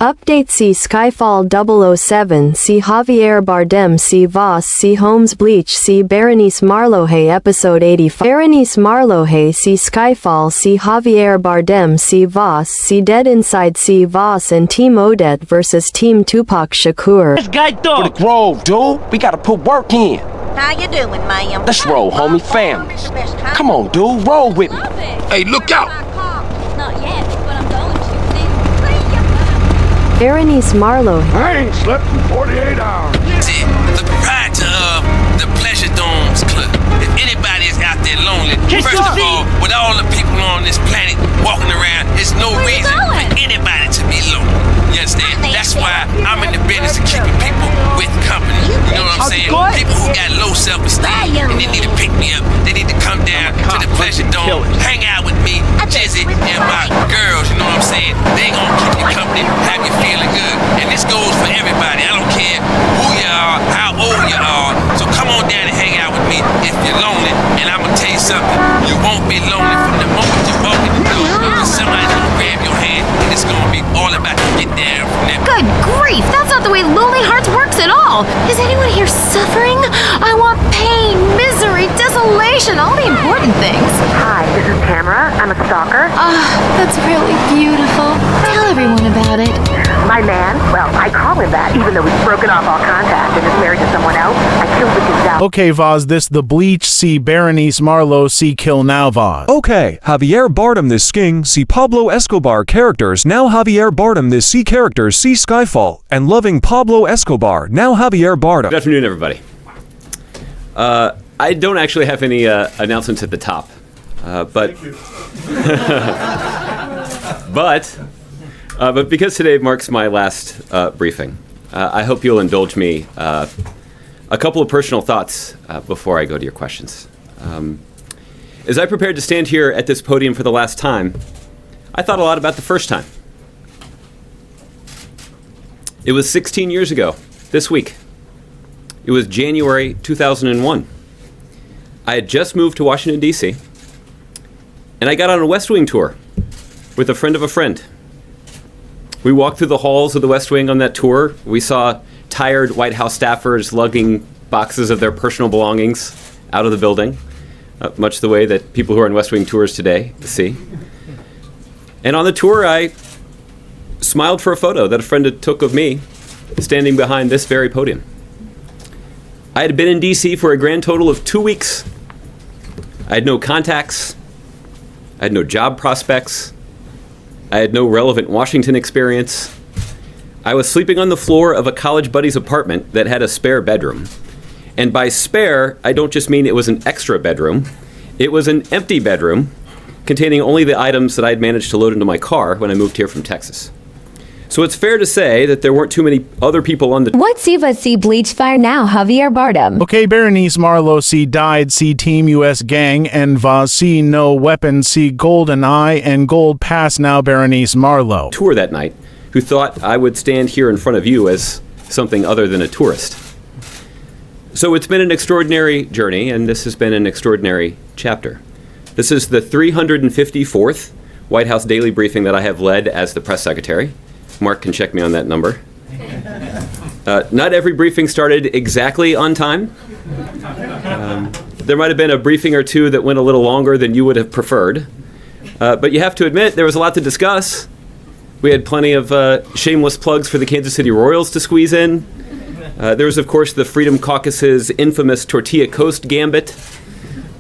Update: see Skyfall 007, see Javier Bardem, see Voss, see Holmes Bleach, see Bérénice Marlohe episode 85. Bérénice Marlohe, see Skyfall, see Javier Bardem, see Voss, see Dead Inside, see Voss and Team Odette versus Team Tupac Shakur. Let's go, For the Grove, dude. We gotta put work in. How you doing, ma'am? Let's roll, homie. Families. Come on, dude. Roll with me. Hey, look out! Not yet, but I'm going to. Bérénice Marlohe. I ain't slept in 48 hours. See, the proprietor of the Pleasure Domes Club. If anybody is out there lonely, first of all, with all the people on this planet walking around, there's no reason for anybody to be lonely. You understand? That's why I'm in the business of keeping people with company. You know what I'm saying? People who got low self-esteem and they need to pick me up. They need to come down to the Pleasure Dome, hang out with me, Jizzy, and my girls. You know what I'm saying? They gonna keep you company, have you feeling good. And this goes for everybody. I don't care who you are, how old you are. So come on down and hang out with me if you're lonely. And I'm gonna tell you something. You won't be lonely from the moment you walk in the door. Because somebody's gonna grab your hand and it's gonna be all about to get down from that. Good grief! That's not the way Lonely Hearts works at all! Is anyone here suffering? I want pain, misery, desolation, all the important things. Hi, this is Tamara. I'm a stalker. That's really beautiful. Tell everyone about it. My man, well, I call him that, even though he's broken off all contact and is married to someone else. I killed the Gonzalez. Okay, Voz, this the Bleach, see Bérénice Marlohe, see Kill Now, Voz. Okay, Javier Bardem this King, see Pablo Escobar characters, now Javier Bardem this C characters, see Skyfall, and loving Pablo Escobar, now Javier Bardem. Good afternoon, everybody. I don't actually have any announcements at the top, but but because today marks my last briefing, I hope you'll indulge me a couple of personal thoughts before I go to your questions. As I prepared to stand here at this podium for the last time, I thought a lot about the first time. It was 16 years ago, this week. It was January 2001. I had just moved to Washington, D.C., and I got on a West Wing tour with a friend of a friend. We walked through the halls of the West Wing on that tour. We saw tired White House staffers lugging boxes of their personal belongings out of the building, much the way that people who are on West Wing tours today see. And on the tour, I smiled for a photo that a friend had took of me standing behind this very podium. I had been in D.C. for a grand total of 2 weeks. I had no contacts. I had no job prospects. I had no relevant Washington experience. I was sleeping on the floor of a college buddy's apartment that had a spare bedroom. And by spare, I don't just mean it was an extra bedroom. It was an empty bedroom containing only the items that I'd managed to load into my car when I moved here from Texas. So it's fair to say that there weren't too many other people on the... What's Eva see Bleach Fire now, Javier Bardem? Okay, Bérénice Marlohe, see Died, see Team US Gang, and Voz, see No Weapon, see Golden Eye, and Gold Pass, now Bérénice Marlohe. Tour that night, who thought I would stand here in front of you as something other than a tourist. So it's been an extraordinary journey, and this has been an extraordinary chapter. This is the 354th White House daily briefing that I have led as the press secretary. Mark can check me on that number. Not every briefing started exactly on time. There might have been a briefing or two that went a little longer than you would have preferred. But you have to admit, there was a lot to discuss. We had plenty of shameless plugs for the Kansas City Royals to squeeze in. There was, of course, the Freedom Caucus's infamous Tortilla Coast gambit.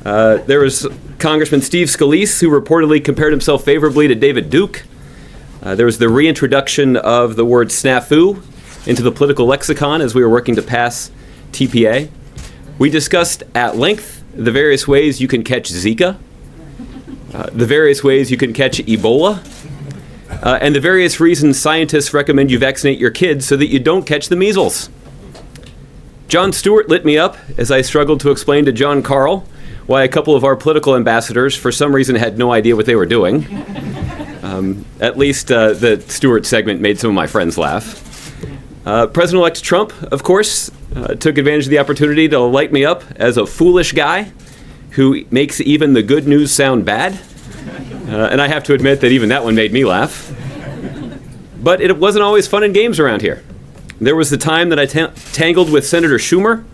There was Congressman Steve Scalise, who reportedly compared himself favorably to David Duke. There was the reintroduction of the word snafu into the political lexicon as we were working to pass TPA. We discussed at length the various ways you can catch Zika, the various ways you can catch Ebola, and the various reasons scientists recommend you vaccinate your kids so that you don't catch the measles. Jon Stewart lit me up as I struggled to explain to John Carl why a couple of our political ambassadors for some reason had no idea what they were doing. At least the Stewart segment made some of my friends laugh. President-elect Trump, of course, took advantage of the opportunity to light me up as a foolish guy who makes even the good news sound bad. And I have to admit that even that one made me laugh. But it wasn't always fun and games around here. There was the time that I tangled with Senator Schumer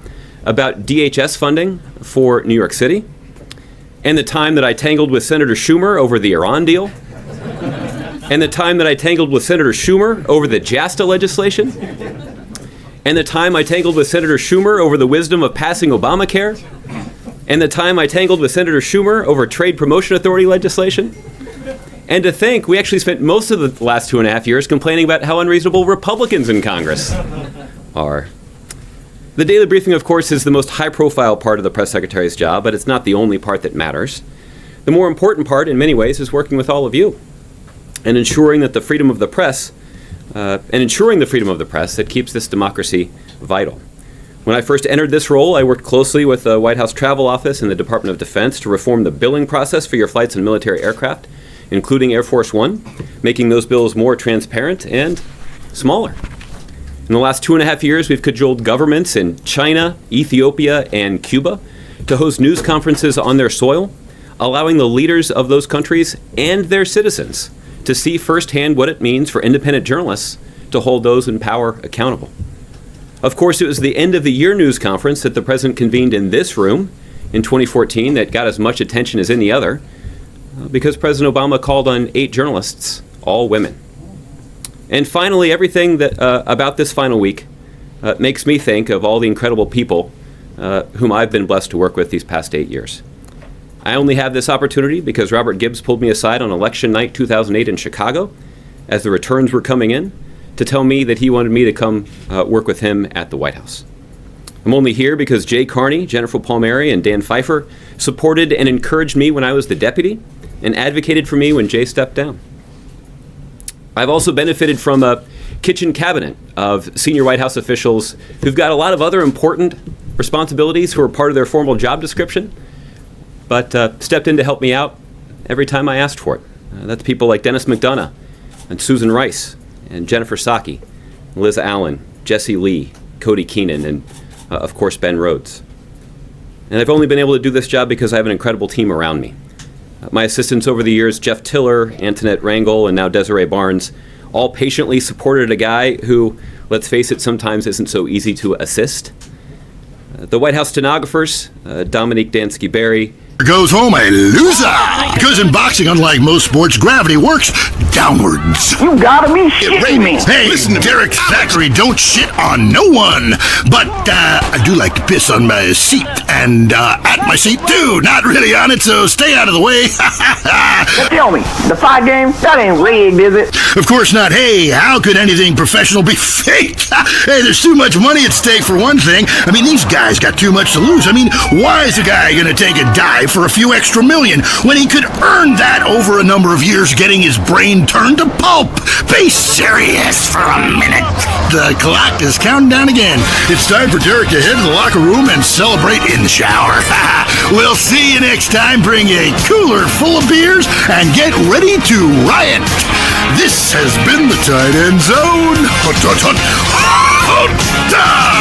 about DHS funding for New York City, and the time that I tangled with Senator Schumer over the Iran deal, and the time that I tangled with Senator Schumer over the JASTA legislation, and the time I tangled with Senator Schumer over the wisdom of passing Obamacare, and the time I tangled with Senator Schumer over Trade Promotion Authority legislation. And to think, we actually spent most of the last 2.5 years complaining about how unreasonable Republicans in Congress are. The daily briefing, of course, is the most high-profile part of the press secretary's job, but it's not the only part that matters. The more important part, in many ways, is working with all of you and ensuring that the freedom of the press, that keeps this democracy vital. When I first entered this role, I worked closely with the White House Travel Office and the Department of Defense to reform the billing process for your flights in military aircraft, including Air Force One, making those bills more transparent and smaller. In the last 2.5 years, we've cajoled governments in China, Ethiopia, and Cuba to host news conferences on their soil, allowing the leaders of those countries and their citizens to see firsthand what it means for independent journalists to hold those in power accountable. Of course, it was the end of the year news conference that the president convened in this room in 2014 that got as much attention as any other, because President Obama called on 8 journalists, all women. And finally, everything that about this final week makes me think of all the incredible people whom I've been blessed to work with these past 8 years. I only have this opportunity because Robert Gibbs pulled me aside on election night 2008 in Chicago as the returns were coming in to tell me that he wanted me to come work with him at the White House. I'm only here because Jay Carney, Jennifer Palmieri, and Dan Pfeiffer supported and encouraged me when I was the deputy and advocated for me when Jay stepped down. I've also benefited from a kitchen cabinet of senior White House officials who've got a lot of other important responsibilities who are part of their formal job description, but stepped in to help me out every time I asked for it. That's people like Dennis McDonough and Susan Rice and Jennifer Psaki, Liz Allen, Jesse Lee, Cody Keenan, and of course Ben Rhodes. And I've only been able to do this job because I have an incredible team around me. My assistants over the years, Jeff Tiller, Antoinette Rangel, and now Desiree Barnes, all patiently supported a guy who, let's face it, sometimes isn't so easy to assist. The White House stenographers, Dominique Dansky-Berry, Goes home a loser. Because in boxing, unlike most sports, gravity works downwards. You gotta be shitting me. Hey, listen, Derek Thackeray, don't shit on no one. But I do like to piss on my seat and at my seat too. Not really on it, so stay out of the way. Now tell me, the fight game, that ain't rigged, is it? Of course not. Hey, how could anything professional be fake? Hey, there's too much money at stake for one thing. I mean, these guys got too much to lose. I mean, why is a guy gonna take a dive for a few extra million when he could earn that over a number of years getting his brain turned to pulp? Be serious for a minute. The clock is counting down again. It's time for Derek to head to the locker room and celebrate in the shower. We'll see you next time. Bring a cooler full of beers and get ready to riot. This has been the Tight End Zone.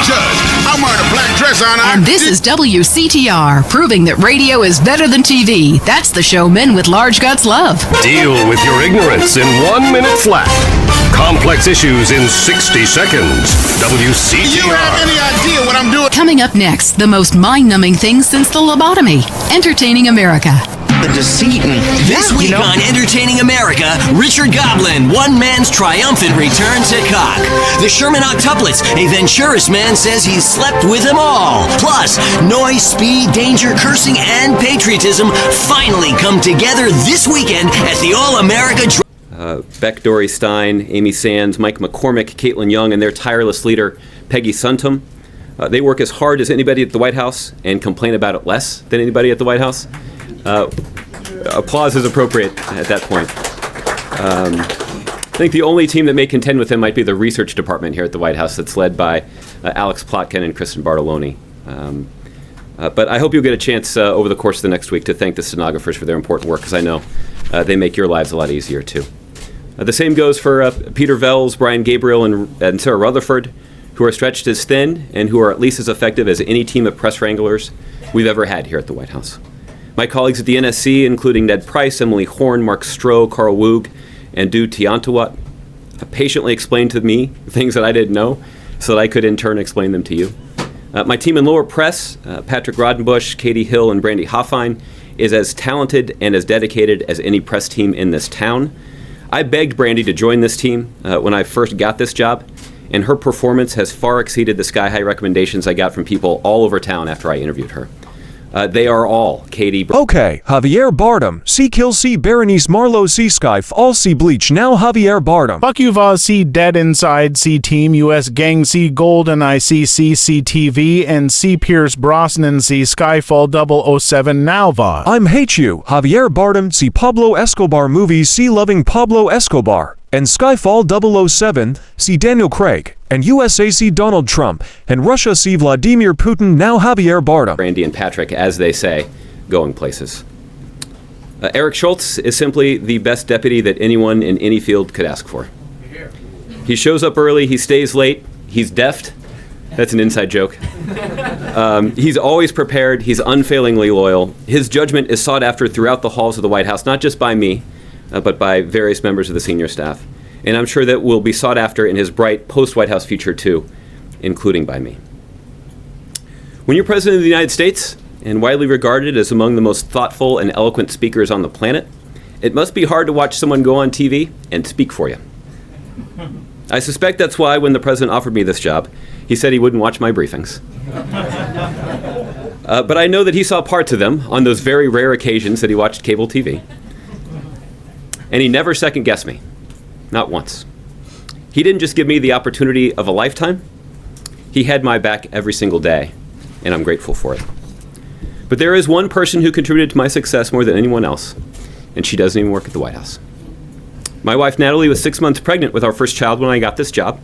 Judge, I'm wearing a black dress on. And this is WCTR, proving that radio is better than TV. That's the show men with large guts love. Deal with your ignorance in 1 minute flat. Complex issues in 60 seconds. WCTR. You have any idea what I'm doing? Coming up next, the most mind-numbing thing since the lobotomy. Entertaining America. This week on Entertaining America, Richard Goblin, one man's triumphant return to cock. The Sherman octuplets, a Venturis man says he's slept with them all. Plus, noise, speed, danger, cursing, and patriotism finally come together this weekend at the All-America Beck Dory Stein, Amy Sands, Mike McCormick, Caitlin Young, and their tireless leader, Peggy Suntum. They work as hard as anybody at the White House and complain about it less than anybody at the White House. Applause is appropriate at that point. I think the only team that may contend with him might be the research department here at the White House that's led by Alex Plotkin and Kristen Bartoloni. But I hope you'll get a chance over the course of the next week to thank the stenographers for their important work, because I know they make your lives a lot easier too. The same goes for Peter Vels, Brian Gabriel, and Sarah Rutherford, who are stretched as thin and who are at least as effective as any team of press wranglers we've ever had here at the White House. My colleagues at the NSC, including Ned Price, Emily Horn, Mark Stroh, Carl Woog, and Du Tiantawat, patiently explained to me things that I didn't know so that I could in turn explain them to you. My team in lower press, Patrick Rodenbush, Katie Hill, and Brandy Hoffine, is as talented and as dedicated as any press team in this town. I begged Brandy to join this team when I first got this job, and her performance has far exceeded the sky-high recommendations I got from people all over town after I interviewed her. They are all Katie... Okay, Javier Bardem, see Kill, see Bérénice, Marlohe, see Skyfall, see Bleach, now Javier Bardem. Fuck you, Voz, see Dead Inside, see Team US Gang, see GoldenEye, see CCTV, and see Pierce Brosnan, see Skyfall 007, now Voz. I'm Hate You, Javier Bardem, see Pablo Escobar movies, see Loving Pablo Escobar, and Skyfall 007, see Daniel Craig, and USA see Donald Trump, and Russia see Vladimir Putin, now Javier Bardem. Brandy and Patrick, as they say, going places. Eric Schultz is simply the best deputy that anyone in any field could ask for. He shows up early, he stays late, he's deft. That's an inside joke. He's always prepared, he's unfailingly loyal. His judgment is sought after throughout the halls of the White House, not just by me, but by various members of the senior staff. And I'm sure that will be sought after in his bright post-White House future too, including by me. When you're President of the United States, and widely regarded as among the most thoughtful and eloquent speakers on the planet, it must be hard to watch someone go on TV and speak for you. I suspect that's why when the President offered me this job, he said he wouldn't watch my briefings. But I know that he saw parts of them on those very rare occasions that he watched cable TV. And he never second-guessed me. Not once. He didn't just give me the opportunity of a lifetime. He had my back every single day, and I'm grateful for it. But there is one person who contributed to my success more than anyone else, and she doesn't even work at the White House. My wife, Natalie, was 6 months pregnant with our first child when I got this job.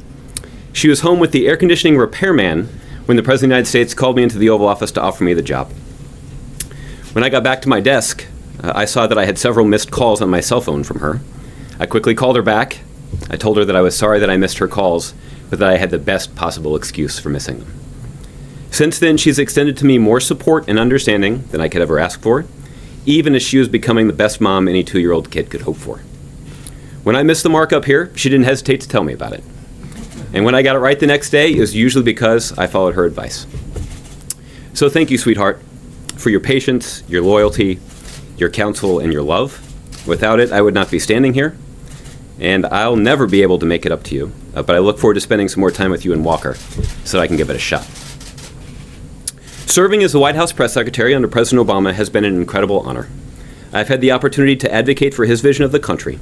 She was home with the air conditioning repairman when the President of the United States called me into the Oval Office to offer me the job. When I got back to my desk, I saw that I had several missed calls on my cell phone from her. I quickly called her back. I told her that I was sorry that I missed her calls, but that I had the best possible excuse for missing them. Since then, she's extended to me more support and understanding than I could ever ask for, even as she was becoming the best mom any 2-year-old kid could hope for. When I missed the mark up here, she didn't hesitate to tell me about it. And when I got it right the next day, it was usually because I followed her advice. So thank you, sweetheart, for your patience, your loyalty, your counsel, and your love. Without it, I would not be standing here, and I'll never be able to make it up to you, but I look forward to spending some more time with you in Walker so that I can give it a shot. Serving as the White House press secretary under President Obama has been an incredible honor. I've had the opportunity to advocate for his vision of the country,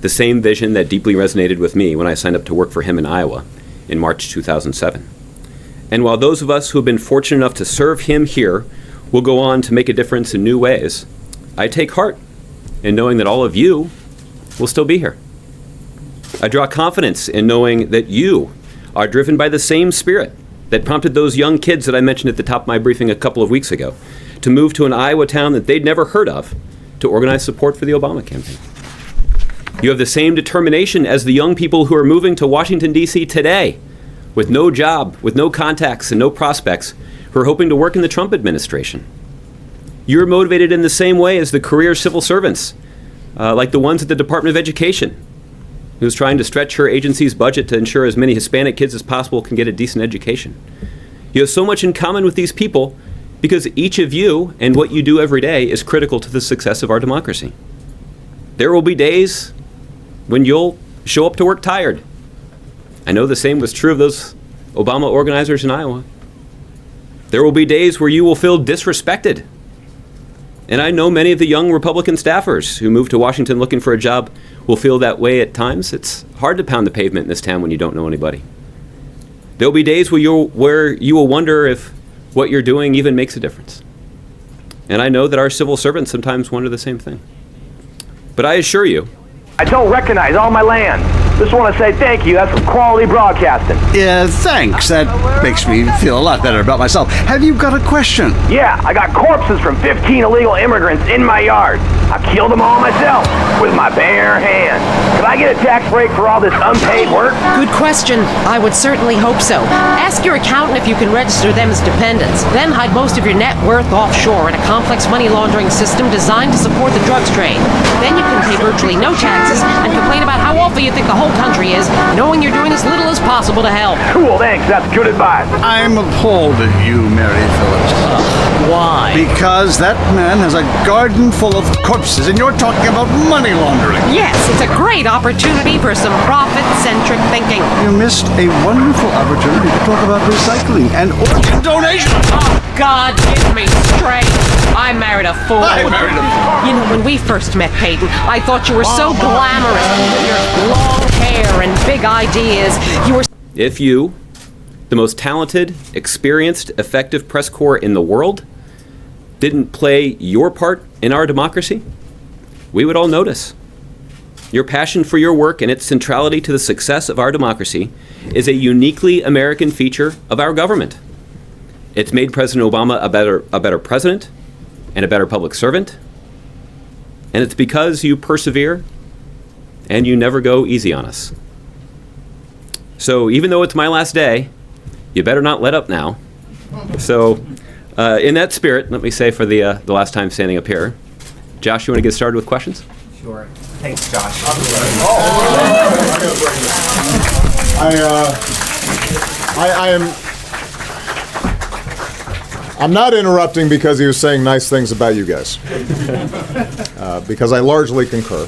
the same vision that deeply resonated with me when I signed up to work for him in Iowa in March 2007. And while those of us who have been fortunate enough to serve him here will go on to make a difference in new ways, I take heart in knowing that all of you will still be here. I draw confidence in knowing that you are driven by the same spirit that prompted those young kids that I mentioned at the top of my briefing a couple of weeks ago to move to an Iowa town that they'd never heard of to organize support for the Obama campaign. You have the same determination as the young people who are moving to Washington, D.C. today with no job, with no contacts, and no prospects who are hoping to work in the Trump administration. You're motivated in the same way as the career civil servants, like the ones at the Department of Education, who's trying to stretch her agency's budget to ensure as many Hispanic kids as possible can get a decent education. You have so much in common with these people because each of you and what you do every day is critical to the success of our democracy. There will be days when you'll show up to work tired. I know the same was true of those Obama organizers in Iowa. There will be days where you will feel disrespected. And I know many of the young Republican staffers who move to Washington looking for a job will feel that way at times. It's hard to pound the pavement in this town when you don't know anybody. There'll be days where you will wonder if what you're doing even makes a difference. And I know that our civil servants sometimes wonder the same thing. But I assure you, I don't recognize all my land. Just want to say thank you. That's some quality broadcasting. Yeah, thanks. That makes me feel a lot better about myself. Have you got a question? Yeah, I got corpses from 15 illegal immigrants in my yard. I killed them all myself with my bare hands. Could I get a tax break for all this unpaid work? Good question. I would certainly hope so. Ask your accountant if you can register them as dependents. Then hide most of your net worth offshore in a complex money laundering system designed to support the drugs trade. Then you can pay virtually no taxes and complain about how awful you think the whole whole country is, knowing you're doing as little as possible to help. Cool, thanks. That's good advice. I'm appalled at you, Mary Phillips. Why? Because that man has a garden full of corpses, and you're talking about money laundering. Yes, it's a great opportunity for some profit-centric thinking. You missed a wonderful opportunity to talk about recycling and organ donation. Oh, God, give me strength. I married a fool. You know, when we first met, Peyton, I thought you were so glamorous with your long hair and big ideas. You were... If you, the most talented, experienced, effective press corps in the world, didn't play your part in our democracy, we would all notice. Your passion for your work and its centrality to the success of our democracy is a uniquely American feature of our government. It's made President Obama a better president and a better public servant. And it's because you persevere and you never go easy on us. So even though it's my last day, you better not let up now. So in that spirit, let me say for the last time standing up here, Josh, you want to get started with questions? Sure. Thanks, Josh. I'm not interrupting because he was saying nice things about you guys, because I largely concur.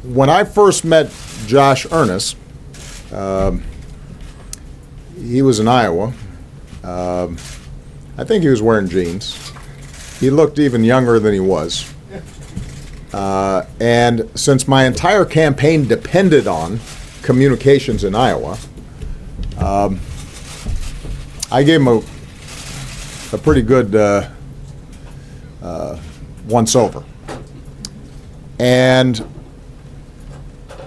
When I first met Josh Earnest, he was in Iowa. I think he was wearing jeans. He looked even younger than he was. And since my entire campaign depended on communications in Iowa, I gave him a pretty good once-over. And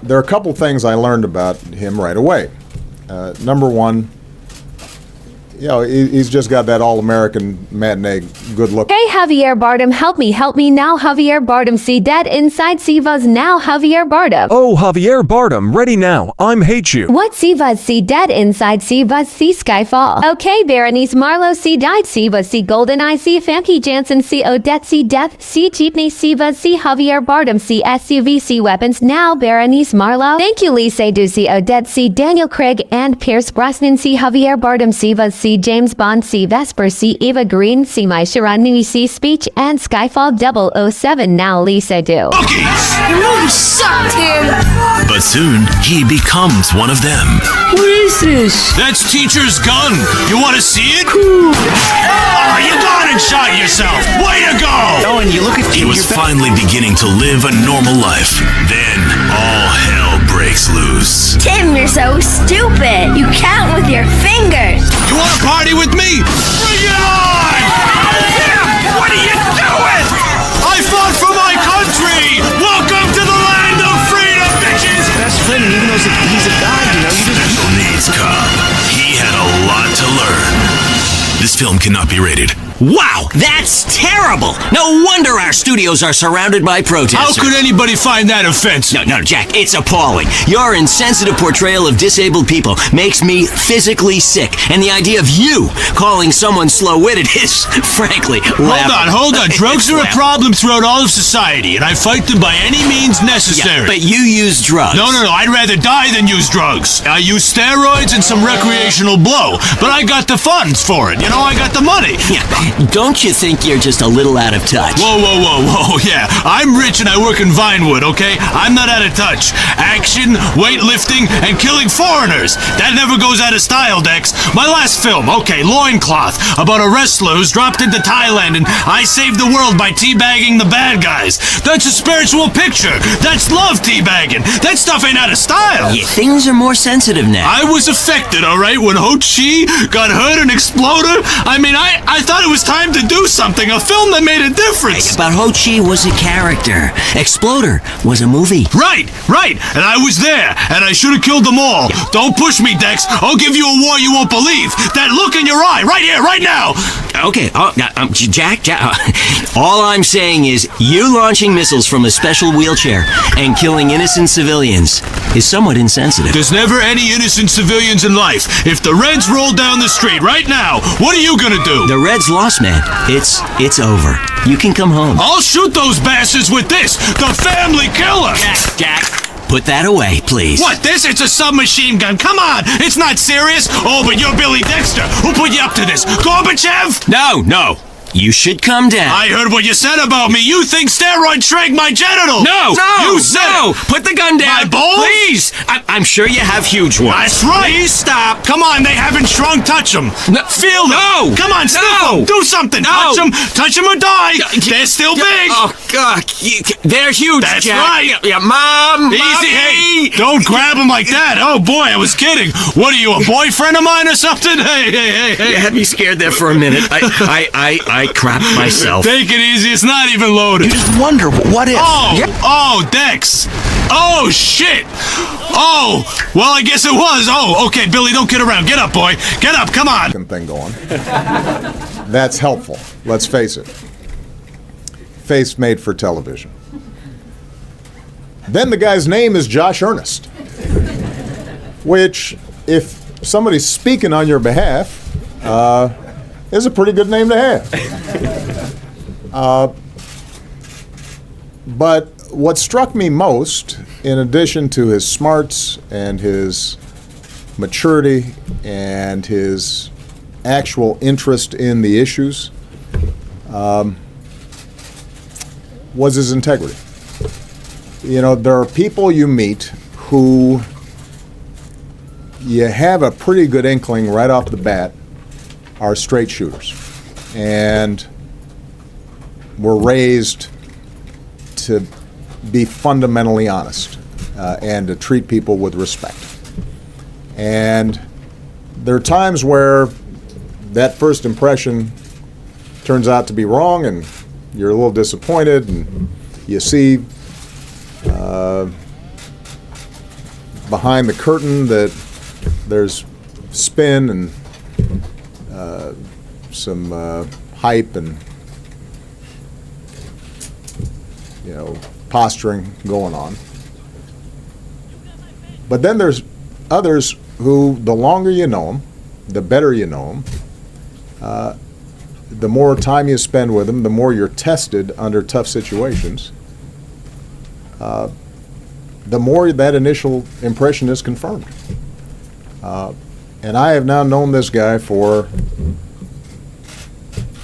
there are a couple things I learned about him right away. Number one, you know, he's just got that all-American matinee good look. Hey, Javier Bardem, help me now. Javier Bardem, see dead inside Sivas now. Javier Bardem. Oh, Javier Bardem, ready now. I'm hate you. What Sivas, see dead inside Sivas, see Skyfall. Okay, Bérénice, Marlohe, see died Sivas, see GoldenEye, see Famke Janssen, see Odette, see Death, see Jeepney, Sivas, see Javier Bardem, see SUV, see Weapons now. Bérénice, Marlohe. Thank you, Lisa, do see Odette, see Daniel Craig and Pierce Brosnan, see Javier Bardem, Sivas, see James Bond, see Vesper, see Eva Green, see My Sharanui, see Speech, and Skyfall 007 now. Lisa do. Cookies! You really suck, Tim. But soon, he becomes one of them. What is this? That's Teacher's gun. You want to see it? Cool. Oh, you got it, shot yourself. Way to go! Oh, and you look at He was finally beginning to live a normal life. Then, all hell breaks loose. Tim, you're so stupid. You count with your fingers. You want to party with me? Bring it on! What are you doing? I fought for my country! Welcome to the land of freedom, bitches! Best friend, even though he's a guy, you know, you just... Special needs cop. He had a lot to learn. This film cannot be rated. Wow, that's terrible! No wonder our studios are surrounded by protesters. How could anybody find that offensive? No, Jack, it's appalling. Your insensitive portrayal of disabled people makes me physically sick, and the idea of you calling someone slow-witted is, frankly, laughable. Hold on. Drugs are a problem throughout all of society, and I fight them by any means necessary. Yeah, but you use drugs. No, I'd rather die than use drugs. I use steroids and some recreational blow, but I got the funds for it. You know, I got the money. Yeah. Don't you think you're just a little out of touch? Whoa, yeah. I'm rich and I work in Vinewood, okay? I'm not out of touch. Action, weightlifting, and killing foreigners. That never goes out of style, Dex. My last film, okay, Loincloth, about a wrestler who's dropped into Thailand and I saved the world by teabagging the bad guys. That's a spiritual picture. That's love teabagging. That stuff ain't out of style. Yeah, things are more sensitive now. I was affected, all right, when Ho Chi got hurt and exploded. I mean, I thought it was time to do something, a film that made a difference. But Ho Chi was a character. Exploder was a movie. Right. And I was there, and I should have killed them all. Don't push me, Dex. I'll give you a war you won't believe. That look in your eye, right here, right now. Okay, Jack, all I'm saying is you launching missiles from a special wheelchair and killing innocent civilians is somewhat insensitive. There's never any innocent civilians in life. If the Reds roll down the street right now, what are you gonna do? The Reds lost, man. It's over. You can come home. I'll shoot those bastards with this, the family killer! Jack, put that away, please. What, this? It's a submachine gun. Come on, it's not serious. Oh, but you're Billy Dexter. Who put you up to this? Gorbachev? No. You should come down. I heard what you said about me. You think steroids shrank my genitals. No! You said No! it. Put the gun down. My balls? Please! I'm sure you have huge ones. That's right. Please stop. Come on, they haven't shrunk. Touch them. No. Feel them. No. Come on, sniff No. them. Do something. No. Touch them or die. They're still big. Oh, God. They're huge, That's Jack. right. Yeah, Mom. Easy, Mommy. hey. Don't grab them like that. Oh, boy, I was kidding. What are you, a boyfriend of mine or something? Hey. You had me scared there for a minute. I crapped myself. Take it easy. It's not even loaded. You just wonder, what if? Oh, Dex. Oh, shit. Oh, well, I guess it was. Oh, okay, Billy, don't kid around. Get up, boy. Get up. Come on. Thing going. That's helpful. Let's face it. Face made for television. Then the guy's name is Josh Earnest, which, if somebody's speaking on your behalf, is a pretty good name to have. But what struck me most, in addition to his smarts and his maturity and his actual interest in the issues, was his integrity. You know, there are people you meet who you have a pretty good inkling right off the bat are straight shooters. And were raised to be fundamentally honest and to treat people with respect. And there are times where that first impression turns out to be wrong and you're a little disappointed and you see behind the curtain that there's spin and some hype and posturing going on. But then there's others who, the longer you know them, the better you know them, the more time you spend with them, the more you're tested under tough situations, the more that initial impression is confirmed. And I have now known this guy for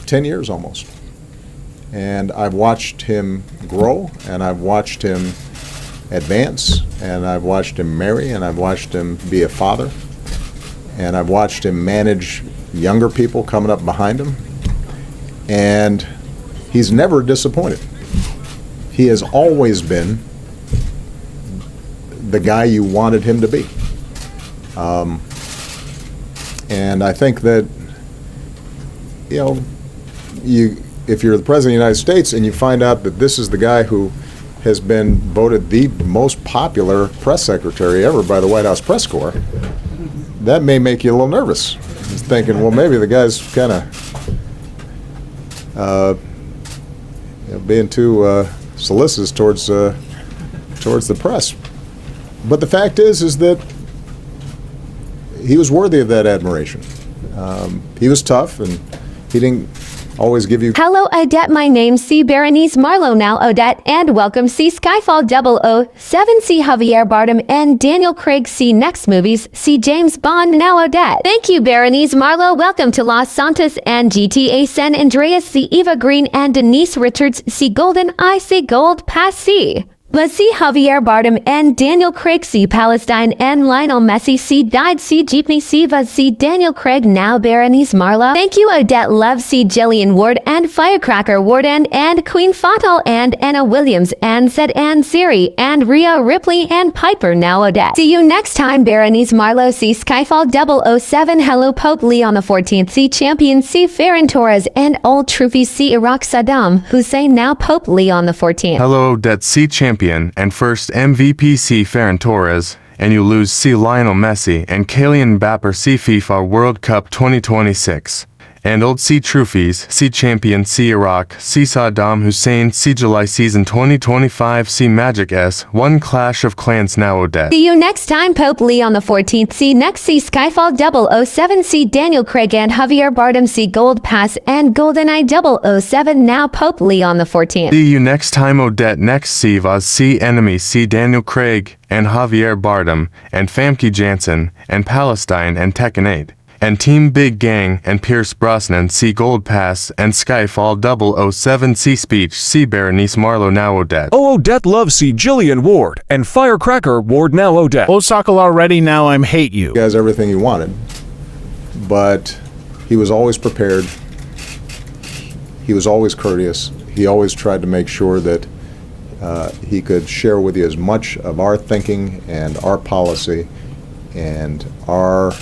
10 years almost. And I've watched him grow, and I've watched him advance, and I've watched him marry, and I've watched him be a father, and I've watched him manage younger people coming up behind him. And he's never disappointed. He has always been the guy you wanted him to be. And I think that, if you're the President of the United States and you find out that this is the guy who has been voted the most popular press secretary ever by the White House Press Corps, that may make you a little nervous. Just thinking, well, maybe the guy's kind of being too solicitous towards the press. But the fact is that he was worthy of that admiration. He was tough, and he didn't always give you... Hello, Odette. My name's C. Bérénice Marlohe now, Odette, and welcome. See Skyfall 007, see Javier Bardem and Daniel Craig, see next movies, see James Bond now, Odette. Thank you, Bérénice Marlohe. Welcome to Los Santos and GTA San Andreas, see Eva Green and Denise Richards, see Golden Eye, see Gold Pass, see... But see Javier Bardem and Daniel Craig, see Palestine and Lionel Messi, see Died, see Jeepney, see Vaz, see Daniel Craig, now Bérénice Marlohe. Thank you, Odette Love, see Jillian Ward and Firecracker Ward and Queen Fatal and Anna Williams and Zed and Siri and Rhea Ripley and Piper, now Odette. See you next time, Bérénice Marlohe, see Skyfall 007, hello Pope Leon the 14th, see Champion, see Ferran Torres and Old Truffy, see Iraq Saddam Hussein, now Pope Leon the 14th. Hello, Odette, see Champion and first MVP C. Ferran Torres, and you lose C. Lionel Messi and Kylian Mbappé C. FIFA World Cup 2026. and Old C. Trophies, C. Champion, C. Iraq, C. Saddam Hussein, C. July Season 2025, C. Magic S. 1 Clash of Clans Now Odette. See you next time, Pope Leon the 14th. See next, see Skyfall 007, see Daniel Craig and Javier Bardem, see Gold Pass and GoldenEye 007, now Pope Leon the 14th. See you next time, Odette. Next, see Vaz, see Enemy, see Daniel Craig and Javier Bardem and Famke Janssen and Palestine and Tekken 8. And Team Big Gang and Pierce Brosnan, see Gold Pass and Skyfall 007, see Speech, see Bérénice Marlohe, now Odette. Oh, Odette loves, see Jillian Ward and Firecracker Ward, now Odette. Oh, Sokolov ready, now I'm hate you. He has everything he wanted, but he was always prepared. He was always courteous. He always tried to make sure that he could share with you as much of our thinking and our policy and our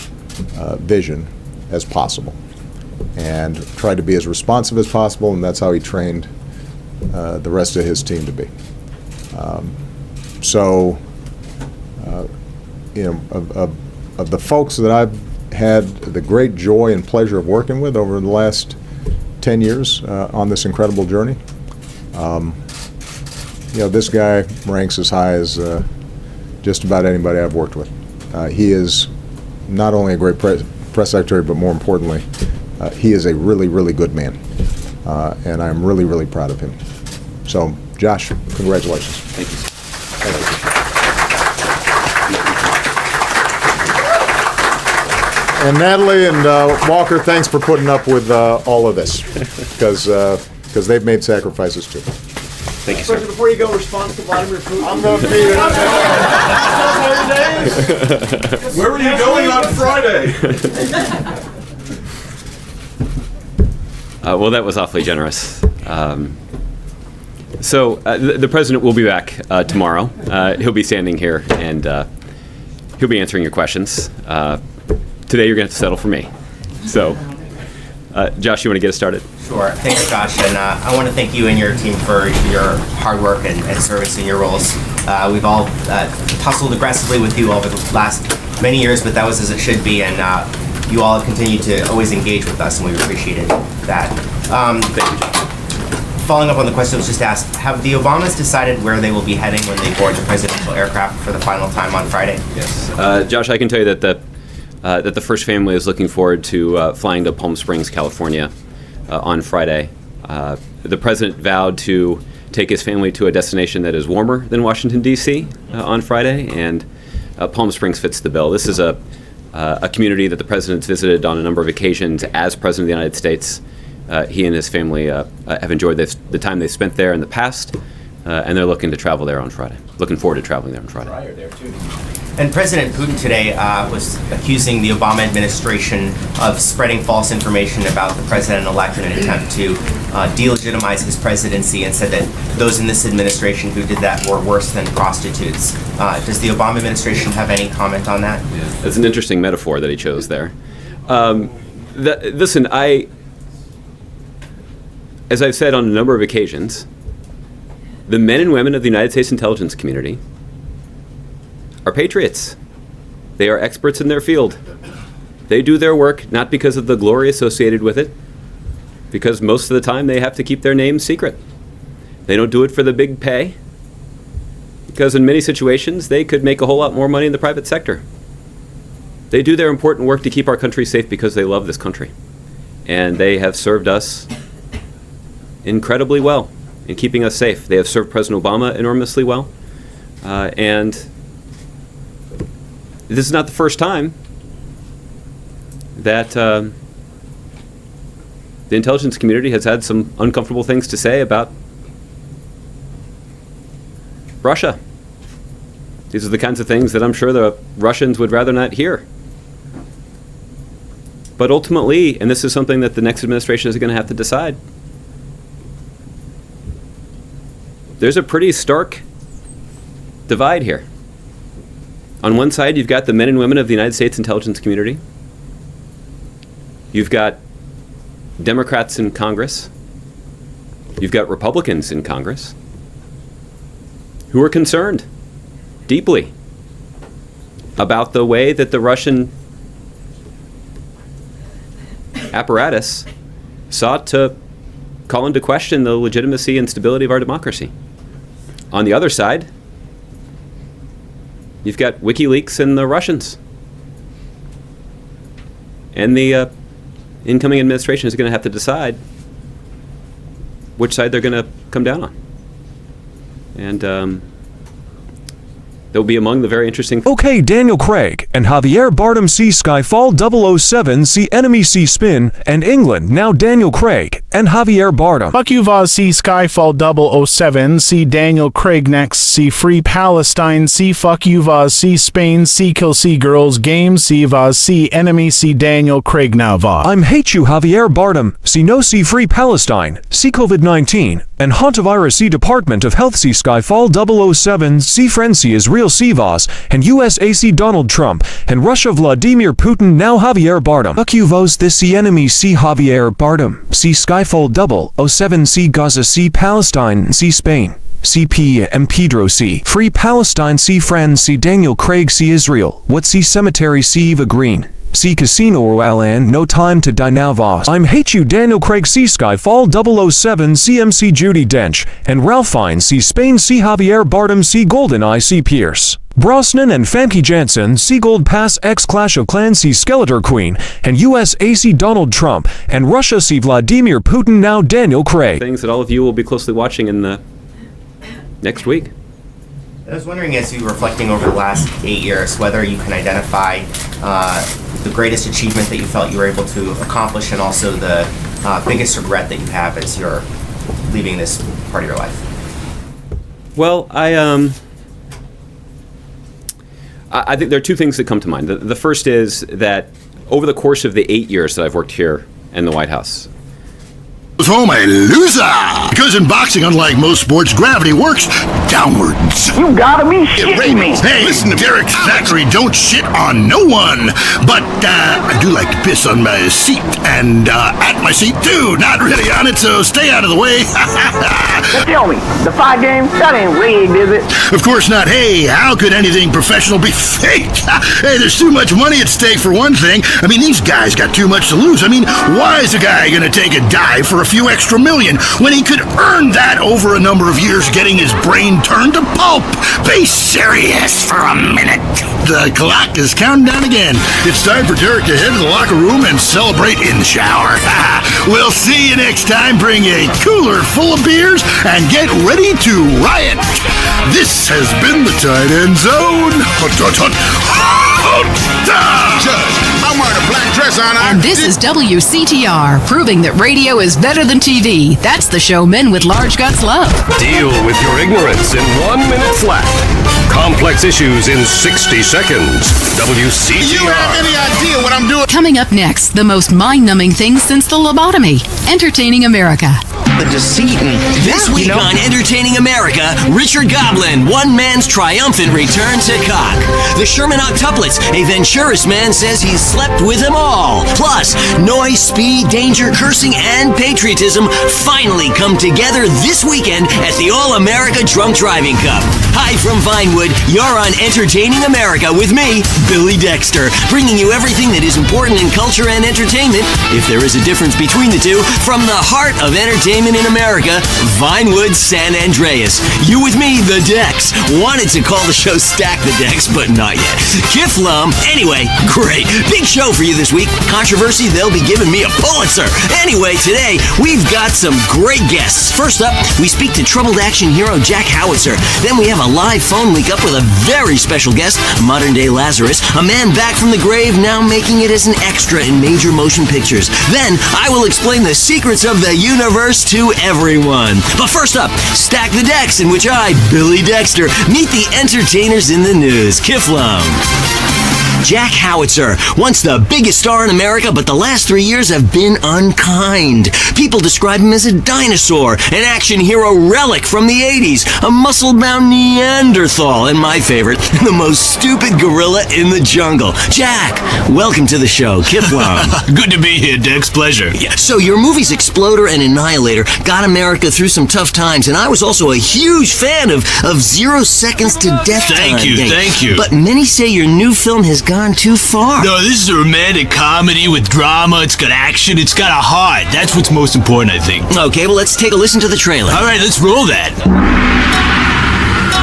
vision as possible, and tried to be as responsive as possible, and that's how he trained the rest of his team to be. Of the folks that I've had the great joy and pleasure of working with over the last 10 years on this incredible journey, this guy ranks as high as just about anybody I've worked with. He is not only a great press secretary, but more importantly, he is a really, really good man. And I'm really, really proud of him. So, Josh, congratulations. Thank you. And Natalie and Walker, thanks for putting up with all of this, because they've made sacrifices too. Thank you, sir. Before you go, response to Vladimir Putin. I'm going to be Where were you going on Friday? Well, that was awfully generous. The president will be back tomorrow. He'll be standing here, and he'll be answering your questions. Today, you're going to have to settle for me. So, Josh, you want to get us started? Sure. Thanks, Josh. And I want to thank you and your team for your hard work and service in your roles. We've all tussled aggressively with you over the last many years, but that was as it should be. And you all have continued to always engage with us, and we appreciated that. Thank you, Josh. Following up on the question that was just asked, have the Obamas decided where they will be heading when they board the presidential aircraft for the final time on Friday? Yes. Josh, I can tell you that the first family is looking forward to flying to Palm Springs, California on Friday. The president vowed to take his family to a destination that is warmer than Washington, D.C. On Friday, and Palm Springs fits the bill. This is a community that the president's visited on a number of occasions as president of the United States. He and his family have enjoyed the time they've spent there in the past, and they're looking to travel there on Friday. Looking forward to traveling there on Friday. And President Putin today was accusing the Obama administration of spreading false information about the president-elect in an attempt to delegitimize his presidency, and said that those in this administration who did that were worse than prostitutes. Does the Obama administration have any comment on that? Yeah. That's an interesting metaphor that he chose there. Listen, as I've said on a number of occasions, the men and women of the United States intelligence community are patriots. They are experts in their field. They do their work not because of the glory associated with it, because most of the time they have to keep their names secret. They don't do it for the big pay, because in many situations they could make a whole lot more money in the private sector. They do their important work to keep our country safe because they love this country. And they have served us incredibly well in keeping us safe. They have served President Obama enormously well. And this is not the first time that the intelligence community has had some uncomfortable things to say about Russia. These are the kinds of things that I'm sure the Russians would rather not hear. But ultimately, and this is something that the next administration is going to have to decide, there's a pretty stark divide here. On one side, you've got the men and women of the United States intelligence community. You've got Democrats in Congress. You've got Republicans in Congress who are concerned deeply about the way that the Russian apparatus sought to call into question the legitimacy and stability of our democracy. On the other side, you've got WikiLeaks and the Russians. And the incoming administration is going to have to decide which side they're going to come down on. And they'll be among the very interesting... Okay, Daniel Craig and Javier Bardem see Skyfall 007 see Enemy see Spin and England. Now Daniel Craig and Javier Bardem. Fuck you, Vaz, see Skyfall 007, see Daniel Craig next, see Free Palestine, see Fuck you, Vaz, see Spain, see Kill, see Girls, Game, see Vaz, see Enemy, see Daniel Craig now, Vaz. I'm hate you, Javier Bardem, see No, see Free Palestine, see COVID-19, and Hantavirus, see Department of Health, see Skyfall 007, see Friends, see Israel, see Vaz, and USA, see Donald Trump, and Russia, Vladimir Putin, now Javier Bardem. Fuck you, Vaz, this see Enemy, see Javier Bardem, see Skyfall 007, see Gaza, see Palestine, see Spain. CP and Pedro C. Free Palestine, see Friends, see Daniel Craig, see Israel. What see Cemetery, see Eva Green. See Casino Royale and No Time to Die Now Voss. I'm hate you, Daniel Craig, see Skyfall 007, CMC Judi Dench, and Ralph Fiennes, see Spain, see Javier Bardem, see GoldenEye, see Pierce Brosnan and Famke Janssen, see Gold Pass X Clash of Clans, see Skeletor Queen, and USA, see Donald Trump, and Russia, see Vladimir Putin, now Daniel Craig. Things that all of you will be closely watching in the next week. I was wondering, as you're reflecting over the last 8 years, whether you can identify the greatest achievement that you felt you were able to accomplish, and also the biggest regret that you have as you're leaving this part of your life. Well, I think there are two things that come to mind. The first is that over the course of the 8 years that I've worked here in the White House, home a loser. Because in boxing, unlike most sports, gravity works downwards. You gotta be shitting me. Hey, listen to Derek Thackeray, don't shit on no one. But I do like to piss on my seat, and at my seat too. Not really on it, so stay out of the way. Now tell me, the fight game, that ain't rigged, is it? Of course not. Hey, how could anything professional be fake? Hey, there's too much money at stake for one thing. I mean, these guys got too much to lose. I mean, why is a guy gonna take a dive for a few extra million when he could earn that over a number of years getting his brain turned to pulp? Be serious for a minute. The clock is counting down again. It's time for Derek to head to the locker room and celebrate in the shower. We'll see you next time. Bring a cooler full of beers and get ready to riot. This has been the Tight End Zone. Judge, I'm wearing a black dress on. And this is WCTR, proving that radio is better than TV. That's the show men with large guts love. Deal with your ignorance in 1 minute flat. Complex issues in 60 seconds. WCTR. Do you have any idea what I'm doing? Coming up next, the most mind-numbing thing since the lobotomy. Entertaining America. The deceit. This week on Entertaining America, Richard Goblin, one man's triumphant return to cock. The Sherman Octuplets, a Venturis man says he's slept with them all. Plus, noise, speed, danger, cursing, and patriotism finally come together this weekend at the All-America Drunk Driving Cup. Hi from Vinewood, you're on Entertaining America with me, Billy Dexter, bringing you everything that is important in culture and entertainment, if there is a difference between the two, from the heart of entertainment in America, Vinewood, San Andreas. You with me, the Dex. Wanted to call the show Stack the Dex, but not yet. Kiflum. Anyway, great. Big show for you this week. Controversy, they'll be giving me a Pulitzer. Anyway, today, we've got some great guests. First up, we speak to troubled action hero Jack Howitzer. Then we have a live phone link up with a very special guest, modern-day Lazarus, a man back from the grave, now making it as an extra in major motion pictures. Then, I will explain the secrets of the universe to everyone. But first up, Stack the Decks, in which I, Billy Dexter, meet the entertainers in the news. Kiflum. Jack Howitzer, once the biggest star in America, but the last 3 years have been unkind. People describe him as a dinosaur, an action hero relic from the 80s, a muscle-bound Neanderthal, and my favorite, the most stupid gorilla in the jungle. Jack, welcome to the show. Kiflum. Good to be here, Dex. Pleasure. Yeah, so your movies Exploder and Annihilator got America through some tough times, and I was also a huge fan of 0 Seconds to Death. Thank you. But many say your new film has got gone too far. No, this is a romantic comedy with drama. It's got action. It's got a heart. That's what's most important, I think. Okay, well, let's take a listen to the trailer. All right, let's roll that.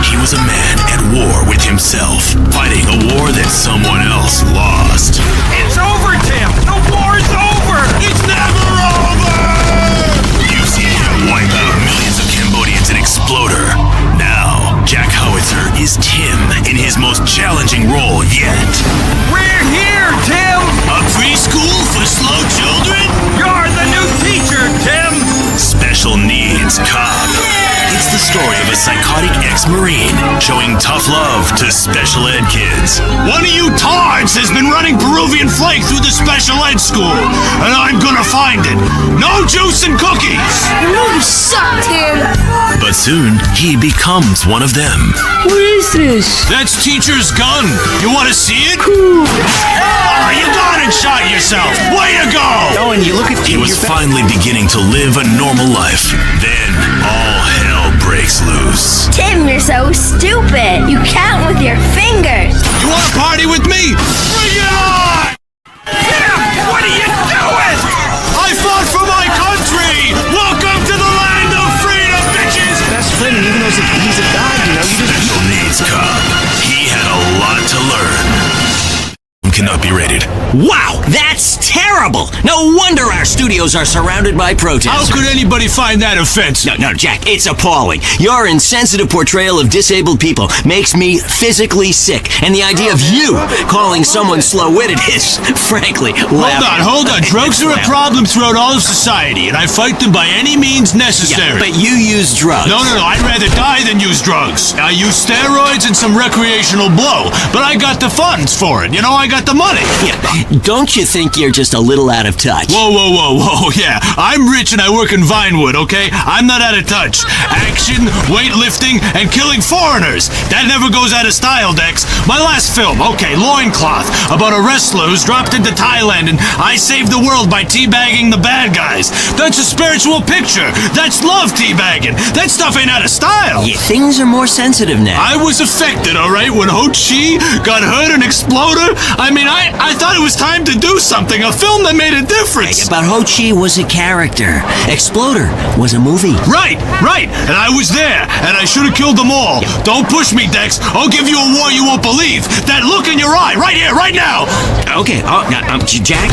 He was a man at war with himself, fighting a war that someone else lost. It's over, Tim! The war's over! It's never over! You've seen him wipe out millions of Cambodians in Exploder. Now, Jack Howitzer is Tim in his most challenging role yet. We're here, Tim! A preschool for slow children? You're the new teacher, Tim! Special needs cop. It's the story of a psychotic ex-Marine showing tough love to special ed kids. One of you tards has been running Peruvian flake through the special ed school, and I'm gonna find it. No juice and cookies! No, you suck, Tim! But soon, he becomes one of them. What is this? That's Teacher's gun. You want to see it? Oh, you got it, shot yourself. Way to go! Oh, and you look at He was finally beginning to live a normal life. Then all hell breaks loose. Tim, you're so stupid. You count with your fingers. You want to party with me? Bring it on! Tim, what are you doing? I fought for my country! Welcome to the land of freedom, bitches! Best friend, even though he's a god, you know, you just... Special needs cop. He had a lot to learn. Cannot be rated. Wow, that's terrible! No wonder our studios are surrounded by protesters. How could anybody find that offensive? No, Jack, it's appalling. Your insensitive portrayal of disabled people makes me physically sick, and the idea of you calling someone slow-witted is, frankly, laughable. Hold on. Drugs are a problem throughout all of society, and I fight them by any means necessary. Yeah, but you use drugs. No, I'd rather die than use drugs. I use steroids and some recreational blow, but I got the funds for it. You know, I got the money. Yeah, don't you think you're just a little out of touch? Whoa. Yeah, I'm rich and I work in Vinewood, okay? I'm not out of touch. Action, weightlifting, and killing foreigners. That never goes out of style, Dex. My last film, okay, Loincloth, about a wrestler who's dropped into Thailand and I saved the world by teabagging the bad guys. That's a spiritual picture. That's love teabagging. That stuff ain't out of style. Yeah, things are more sensitive now. I was affected, all right, when Ho Chi got hurt in Exploder. I thought it was time to do something, a film that made a difference. But Ho Chi was a character. Exploder was a movie. Right. And I was there, and I should have killed them all. Yeah. Don't push me, Dex. I'll give you a war you won't believe. That look in your eye, right here, right now. Okay, Jack,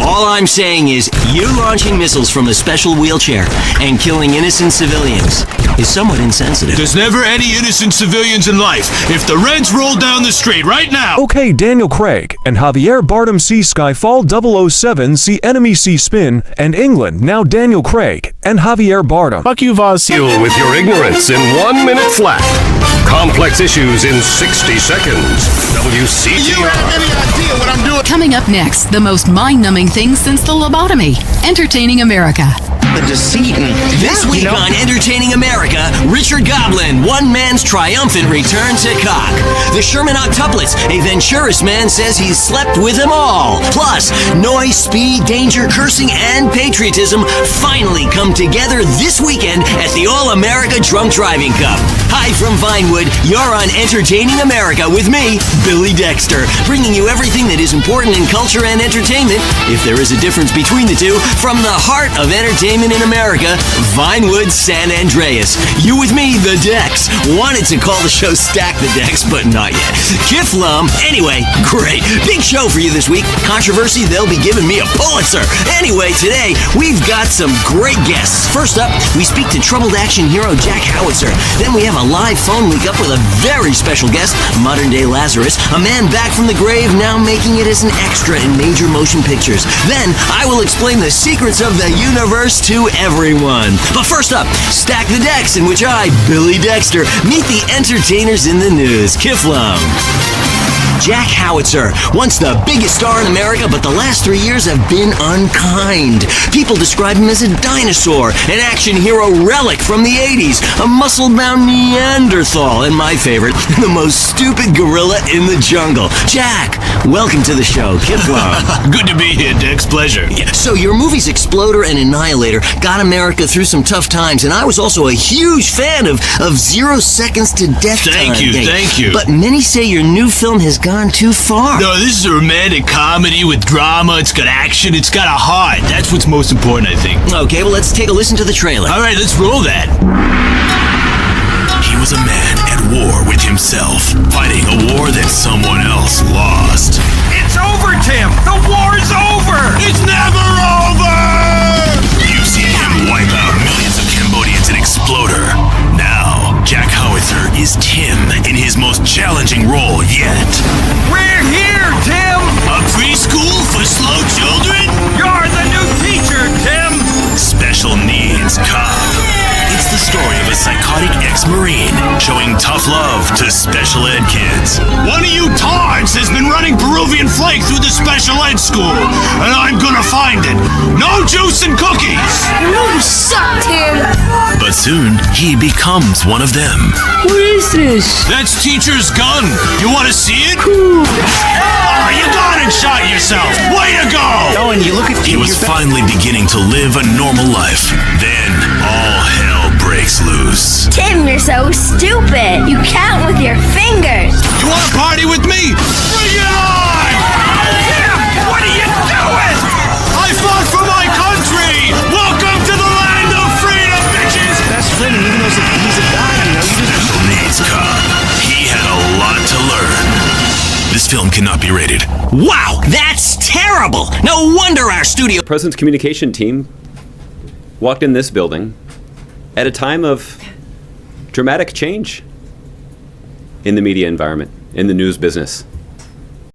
all I'm saying is you launching missiles from a special wheelchair and killing innocent civilians is somewhat insensitive. There's never any innocent civilians in life. If the Reds roll down the street right now... Okay, Daniel Craig and Javier Bardem see Skyfall 007 see Enemy see Spin and England now Daniel Craig and Javier Bardem. Fuck you, Voz. Deal with your ignorance in 1 minute flat. Complex issues in 60 seconds. WCTR. You have any idea what I'm doing? Coming up next, the most mind-numbing thing since the lobotomy. Entertaining America. The deceit. This week on Entertaining America, Richard Goblin, one man's triumphant return to cock. The Sherman Octuplets, a Venturis man says he's slept with them all. Plus, noise, speed, danger, cursing, and patriotism finally come together this weekend at the All-America Drunk Driving Cup. Hi from Vinewood, you're on Entertaining America with me, Billy Dexter, bringing you everything that is important in culture and entertainment, if there is a difference between the two, from the heart of entertainment in America, Vinewood, San Andreas. You with me, the Dex. Wanted to call the show Stack the Dex, but not yet. Kiflum. Anyway, great. Big show for you this week. Controversy, they'll be giving me a Pulitzer. Anyway, today, we've got some great guests. First up, we speak to troubled action hero Jack Howitzer. Then we have a live phone link up with a very special guest, modern-day Lazarus, a man back from the grave now making it as an extra in major motion pictures. Then, I will explain the secrets of the universe to everyone. But first up, Stack the Dex, in which I, Billy Dexter, meet the entertainers in the news. Kiflum. Jack Howitzer, once the biggest star in America, but the last 3 years have been unkind. People describe him as a dinosaur, an action hero relic from the 80s, a muscle-bound Neanderthal, and my favorite, the most stupid gorilla in the jungle. Jack, Welcome to the show, Kid Blum. Good to be here, Dex. Pleasure. So your movies Exploder and Annihilator got America through some tough times, and I was also a huge fan of 0 Seconds to Death Thank Time. you. But many say your new film has gone too far. No, this is a romantic comedy with drama. It's got action. It's got a heart. That's what's most important, I think. Okay, well, let's take a listen to the trailer. All right, let's roll that. He was a man at war with himself, fighting a war that someone else lost. It's over, Tim! The war's over! It's never over! You've seen him wipe out millions of Cambodians in Exploder. Now, Jack Howitzer is Tim in his most challenging role yet. We're here, Tim! A preschool for slow children? You're the new teacher, Tim! Special needs cop. It's the story of a psychotic ex-Marine showing tough love to special ed kids. One of you tards has been running Peruvian flake through the special ed school, and I'm gonna find it. No juice and cookies! You suck, Tim! But soon, he becomes one of them. What is this? That's teacher's gun. You wanna see it? Oh, you got it, shot yourself. Way to go! Oh, and you look at He was finally beginning to live a normal life. Then, all hell breaks loose. Tim, you're so stupid. You count with your fingers. You wanna party with me? Bring it on! Tim! What are you doing? I fought for my country! Welcome to the land of freedom, bitches! That's Flynn, and even though he's a guy, you know, Special needs cop. He had a lot to learn. This film cannot be rated. Wow, that's terrible! No wonder our studio... The President's communication team walked in this building at a time of dramatic change in the media environment, in the news business.